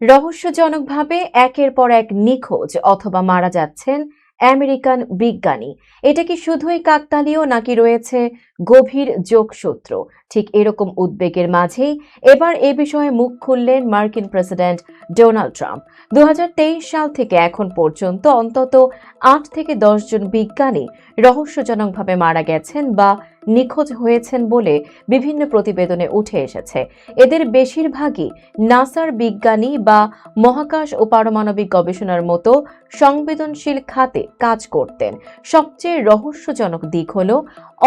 রহস্যজনকভাবে একের পর এক নিখোঁজ অথবা মারা যাচ্ছেন আমেরিকান বিজ্ঞানী। এটা কি শুধুই কাকতালীয় নাকি রয়েছে গভীর যোগসূত্র? ঠিক এরকম উদ্বেগের মাঝেই এবার এ বিষয়ে মুখ খুললেন মার্কিন প্রেসিডেন্ট ডোনাল্ড ট্রাম্প। 2023 সাল থেকে এখন পর্যন্ত অন্তত 8 থেকে 10 জন বিজ্ঞানী রহস্যজনকভাবে মারা গেছেন বা নিখোঁজ হয়েছেন বলে বিভিন্ন প্রতিবেদনে উঠে এসেছে। এদের বেশিরভাগই নাসার বিজ্ঞানী বা মহাকাশ ও পারমাণবিক গবেষণার মতো সংবেদনশীল খাতে কাজ করতেন। সবচেয়ে রহস্যজনক দিক হলো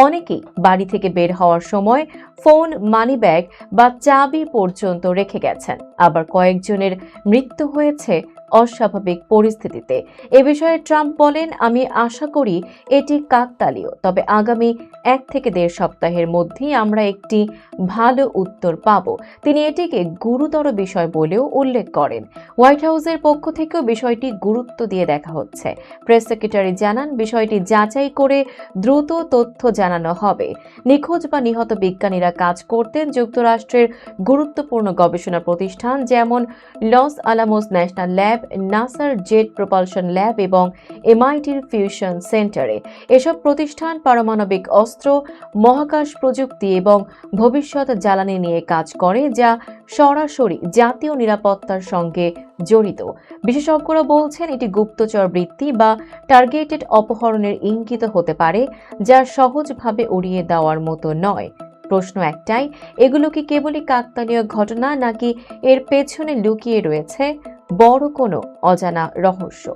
অনেকেই বাড়ি থেকে বের হওয়ার সময় ফোন, মানিব্যাগ বা চাবি পর্যন্ত রেখে গেছেন। আবার কয়েকজনের মৃত্যু হয়েছে অস্বাভাবিক পরিস্থিতিতে। এ বিষয়ে ট্রাম্প বলেন, আমি আশা করি এটি কাকতালীয়, তবে আগামী 1 থেকে 1.5 সপ্তাহের মধ্যেই আমরা একটি ভালো উত্তর পাব। তিনি এটিকে গুরুতর বিষয় বলেও উল্লেখ করেন। হোয়াইট হাউসের পক্ষ থেকেও বিষয়টি গুরুত্ব দিয়ে দেখা হচ্ছে। প্রেস সেক্রেটারি জানান, বিষয়টি যাচাই করে দ্রুত তথ্য জানানো হবে। নিখোঁজ বা নিহত বিজ্ঞানীরা কাজ করতেন যুক্তরাষ্ট্রের গুরুত্বপূর্ণ গবেষণা প্রতিষ্ঠান যেমন লস আলামোস ন্যাশনাল ল্যাব, নাসার জেট প্রপালশন ল্যাব এবং এমআইটির ফিউশন সেন্টারে। এসব প্রতিষ্ঠান পারমাণবিক অস্ত্র, মহাকাশ প্রযুক্তি এবং ভবিষ্যৎ জ্বালানি নিয়ে কাজ করে, যা সরাসরি জাতীয় নিরাপত্তার সঙ্গে জড়িত। বিশেষজ্ঞরা বলছেন এটি গুপ্তচর বৃত্তি বা টার্গেটেড অপহরণের ইঙ্গিত হতে পারে, যা সহজভাবে উড়িয়ে দেওয়ার মতো নয়। প্রশ্ন একটাই, এগুলো কি কেবলই কাকতালীয় ঘটনা নাকি এর পেছনে লুকিয়ে রয়েছে বড় কোনো অজানা রহস্য?